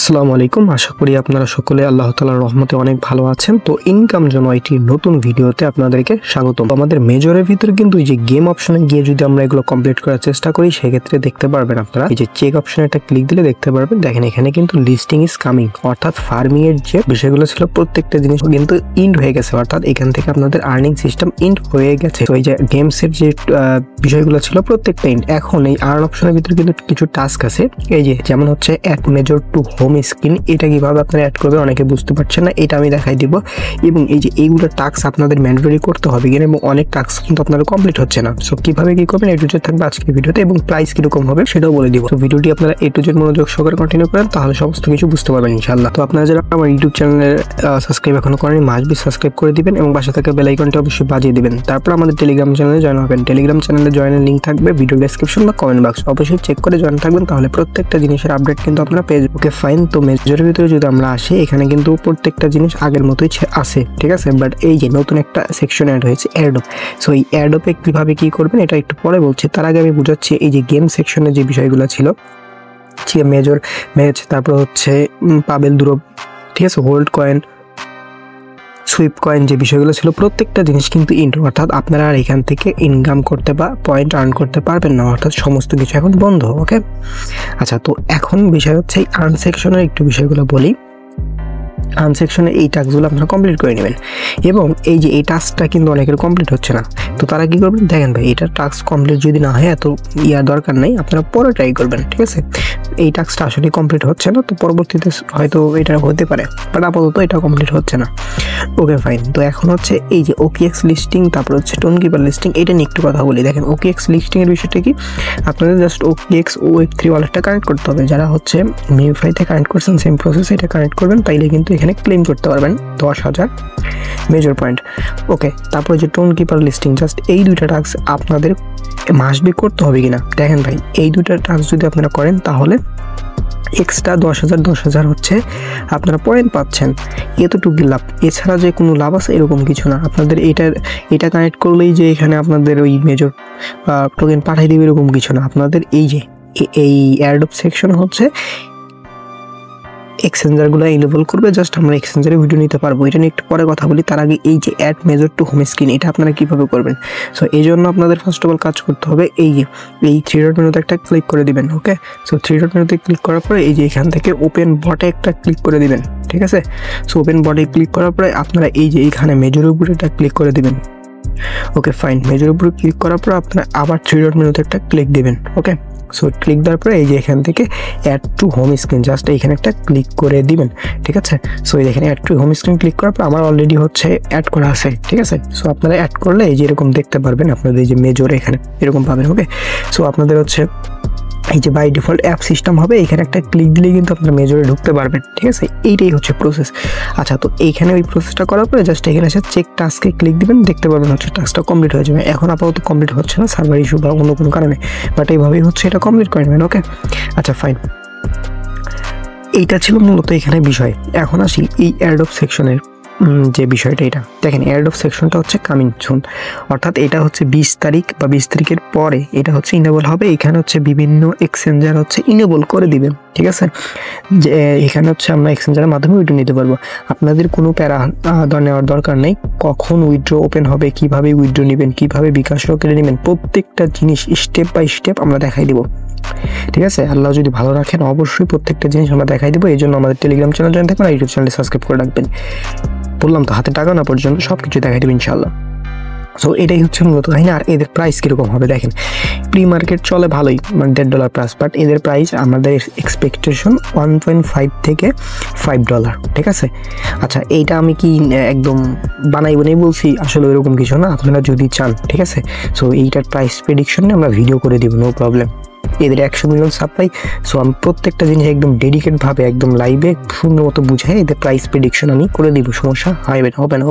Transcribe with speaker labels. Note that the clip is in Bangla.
Speaker 1: আসসালামু আলাইকুম, আশা করি আপনারা সকলে আল্লাহ তাআলার রহমতে অনেক ভালো আছেন। তো ইনকাম জন্য একটি নতুন ভিডিওতে আপনাদেরকে স্বাগতম। আমাদের মেজরের ভিতরে কিন্তু এই যে গেম অপশনে গিয়ে যদি আমরা এগুলো কমপ্লিট করার চেষ্টা করি, সেক্ষেত্রে দেখতে পারবেন আপনারা এই যে চেক অপশনে একটা ক্লিক দিলে দেখতে পারবেন, দেখেন এখানে কিন্তু লিস্টিং ইজ কামিং, অর্থাৎ ফার্মিং এর যে বিষয়গুলো ছিল প্রত্যেকটা জিনিস কিন্তু ইন্ড হয়ে গেছে, অর্থাৎ এখান থেকে আপনাদের আর্নিং সিস্টেম ইন্ড হয়ে গেছে। তো এই যে গেমস এর যে বিষয়গুলো ছিল প্রত্যেকটা ইন্ড। এখন এই আর্ন অপশনের ভিতরে কিন্তু কিছু টাস্ক আছে, এই যে যেমন হচ্ছে add major to home screen, এটা কিভাবে আপনারা অ্যাড করবেন অনেকে বুঝতে পারছেন না, এটা আমি দেখাই দিব। এবং এই যে এইগুলো টাস্ক আপনাদের ম্যান্ডেটরি করতে হবে কিনা, এবং অনেক টাস্ক কিন্তু আপনারা কমপ্লিট হচ্ছে না। সো কিভাবে কি করবেন এ টু জেড থাকবে আজকের ভিডিওতে, এবং প্রাইস কিরকম হবে সেটাও বলে দিব। তো ভিডিওটি আপনারা এ টু জেড মনোযোগ সহকারে কন্টিনিউ করেন, তাহলে সমস্ত কিছু বুঝতে পারবেন ইনশাআল্লাহ। তো আপনারা যারা আমার ইউটিউব চ্যানেলের সাবস্ক্রাইব এখনো করেন, মাস্ট বি সাবস্ক্রাইব করে দিবেন এবং পাশে থাকা বেল আইকনটা অবশ্যই বাজিয়ে দিবেন। তারপর আমাদের টেলিগ্রাম চ্যানেলে জয়েন হবেন। টেলিগ্রাম চ্যানেলে জয়েনের লিংক থাকবে ভিডিও ডেসক্রিপশন বা কমেন্ট বক্স, অবশ্যই চেক করে জয়েন থাকবেন, তাহলে প্রত্যেকটা জিনিসের আপডেট কিন্তু আপনারা পেয়ে যাবেন। Okay fine. তো মেজরের ভিতরে যদি আমরা আসি, এখানে কিন্তু প্রত্যেকটা জিনিস আগের মতোই আছে, ঠিক আছে। বাট এই যে নতুন একটা সেকশন অ্যাড হয়েছে অ্যাডপ। সো এই অ্যাডপে কিভাবে কি করবেন এটা একটু পরে বলছি, তার আগে আমি বুঝাচ্ছি এই যে গেম সেকশনে যে বিষয়গুলো ছিল, মেজর ম্যাচ, তারপর হচ্ছে পাবেল দুরব, ঠিক আছে, হোল্ড কয়েন, সুইপ কয়েন, যে বিষয়গুলো ছিল প্রত্যেকটা জিনিস কিন্তু ইন্ড, অর্থাৎ আপনারা আর এখান থেকে ইনকাম করতে বা পয়েন্ট আর্ন করতে পারবেন না, অর্থাৎ সমস্ত কিছু এখন বন্ধ। ওকে আচ্ছা, তো এখন বিষয় হচ্ছে এই আর্ন সেকশনের একটু বিষয়গুলো বলি। আর্ন সেকশনে এই টাস্কগুলো আপনারা কমপ্লিট করে নেবেন, এবং এই যে এই টাস্কটা কিন্তু অনেকের কমপ্লিট হচ্ছে না। তো তারা কি করবেন, দেখেন ভাই এটা টাস্ক কমপ্লিট যদি না হয় এত ইয়ার দরকার নেই, আপনারা পরে ট্রাই করবেন, ঠিক আছে। এই টাস্কটা আসলে কমপ্লিট হচ্ছে না, তো পরবর্তীতে হয়তো এটা হতে পারে, বাট আপাতত এটা কমপ্লিট হচ্ছে না। Okay fine. তো এখন হচ্ছে এই যে OKX লিস্টিং, তারপর হচ্ছে টোন কিপার লিস্টিং, এটা নিয়ে একটু কথা বলি। দেখেন OKX লিস্টিং এর বিষয়টা কি, আপনাদের জাস্ট OKX Web3 ওয়ালেটটা কানেক্ট করতে হবে। যারা হচ্ছে মিউফাইতে কানেক্ট করছেন সেম প্রসেস এটা কানেক্ট করবেন, তাইলে কিন্তু এখানে ক্লেম করতে পারবেন 10,000 মেজর পয়েন্ট। ওকে, তারপরে যে টোন কিপার লিস্টিং, জাস্ট এই দুইটা টাস্ক আপনাদের মাস্ট বি করতে হবে কিনা। দেখেন ভাই এই দুইটা টাস্ক যদি আপনারা করেন তাহলে এক্সট্রা 10,000 হচ্ছে আপনারা পয়েন্ট পাচ্ছেন, এতটুকু লাভ। এছাড়া যে কোনো লাভ আছে এরকম কিছু না। আপনাদের এটা কানেক্ট করলেই যে এখানে আপনাদের ওই মেজর টোকেন পাঠিয়ে দেবে এরকম কিছু না। আপনাদের এই যে এই অ্যাডপ সেকশন হচ্ছে এক্সচেঞ্জারগুলো এনেবল করবে, জাস্ট আমরা এক্সচেঞ্জারে ভিডিও নিতে পারবো, এটা নিয়ে একটু পরে কথা বলি। তার আগে এই যে add major to home screen, এটা আপনারা কীভাবে করবেন। সো এই জন্য আপনাদের ফার্স্ট অফ অল কাজ করতে হবে, এই 3 ডট মেনুতে একটা ক্লিক করে দিবেন। ওকে, সো 3 ডট মেনুতে ক্লিক করার পরে এই যে এখান থেকে ওপেন বটে একটা ক্লিক করে দিবেন, ঠিক আছে। সো ওপেন বটে ক্লিক করার পরে আপনারা এই যে এইখানে মেজরের উপরে একটা ক্লিক করে দিবেন। Okay fine. মেজরের উপরে ক্লিক করার পর আপনারা আবার 3 ডট মেনুতে একটা ক্লিক দিবেন। ওকে, সো ক্লিক দেওয়ার পরে এই যে এখান থেকে add to home screen, just এইখানে একটা ক্লিক করে দিবেন, ঠিক আছে। সো এখানে add to home screen click করার পর আমার অলরেডি হচ্ছে অ্যাড করা আছে, ঠিক আছে। সো আপনারা অ্যাড করলে এই যে এরকম দেখতে পারবেন, আপনাদের এই যে মেজর এখানে এরকম পাবেন। ওকে, সো আপনাদের হচ্ছে এই যে বাই ডিফল্ট অ্যাপ সিস্টেম হবে, এখানে একটা ক্লিক দিলেই কিন্তু আপনারা মেজরে ঢুকতে পারবেন, ঠিক আছে। এইটাই হচ্ছে প্রসেস। আচ্ছা, তো এইখানে ওই প্রসেসটা করার পরে জাস্ট এখানে এসে চেক টাস্কে ক্লিক দিবেন, দেখতে পারবেন হচ্ছে টাস্কটা কমপ্লিট হয়ে যাবে। এখন আপাতত কমপ্লিট হচ্ছে না, সার্ভার ইস্যু বা অন্য কোনো কারণে, বাট এইভাবেই হচ্ছে এটা কমপ্লিট করে নেবেন। ওকে আচ্ছা ফাইন, এইটা ছিল মূলত এখানে বিষয়। এখন আসি এই অ্যাডপ সেকশনের যে বিষয়টা, এটা দেখেন অ্যাডপ সেকশনটা হচ্ছে কামিং সুন, অর্থাৎ এটা হচ্ছে 20 তারিখ বা 20 তারিখের পরে এটা হচ্ছে ইনেবল হবে। এখানে হচ্ছে বিভিন্ন এক্সচেঞ্জার হচ্ছে ইনেবল করে দিবেন, ঠিক আছে। যে এখানে হচ্ছে আমরা এক্সচেঞ্জারের মাধ্যমে উইথড্র নিতে পারবো। আপনাদের কোনো প্যারা নেওয়ার দরকার নেই, কখন উইথড্র ওপেন হবে, কিভাবে উইথড্র নেবেন, কিভাবে বিকাশ কেটে নেবেন, প্রত্যেকটা জিনিস স্টেপ বাই স্টেপ আমরা দেখাই দিব, ঠিক আছে। আল্লাহ যদি ভালো রাখেন অবশ্যই প্রত্যেকটা জিনিস আমরা দেখাই দেবো। এই জন্য আমাদের টেলিগ্রাম চ্যানেল জয়েন থাকবেন আর ইউটিউব চ্যানেলে সাবস্ক্রাইব করে রাখবেন। বললাম তো হাতে টাকা না পর্যন্ত সব কিছু দেখাই দেবো ইনশাল্লাহ। সো এটাই হচ্ছে মূলত কাহিনী। আর এদের প্রাইস কীরকম হবে দেখেন, প্রি মার্কেট চলে ভালোই, মানে $1.5 প্লাস, বাট এদের প্রাইস আমাদের এক্সপেকটেশন 1.5 থেকে $5, ঠিক আছে। আচ্ছা, এইটা আমি কি একদম বানাইবো নেই বলছি, আসলে ওইরকম কিছু না, আপনারা যদি চান, ঠিক আছে। সো এইটার প্রাইস প্রেডিকশন নিয়ে আমরা ভিডিও করে দিব, নো প্রবলেম। এদের 100 মিলিয়ন সাপ্লাই। সো আমি প্রত্যেকটা জিনিস একদম ডেডিকেটভাবে একদম লাইভে সুন্দর মতো বুঝাই এদের প্রাইস প্রেডিকশন আমি করে দিব, সমস্যা হবে না।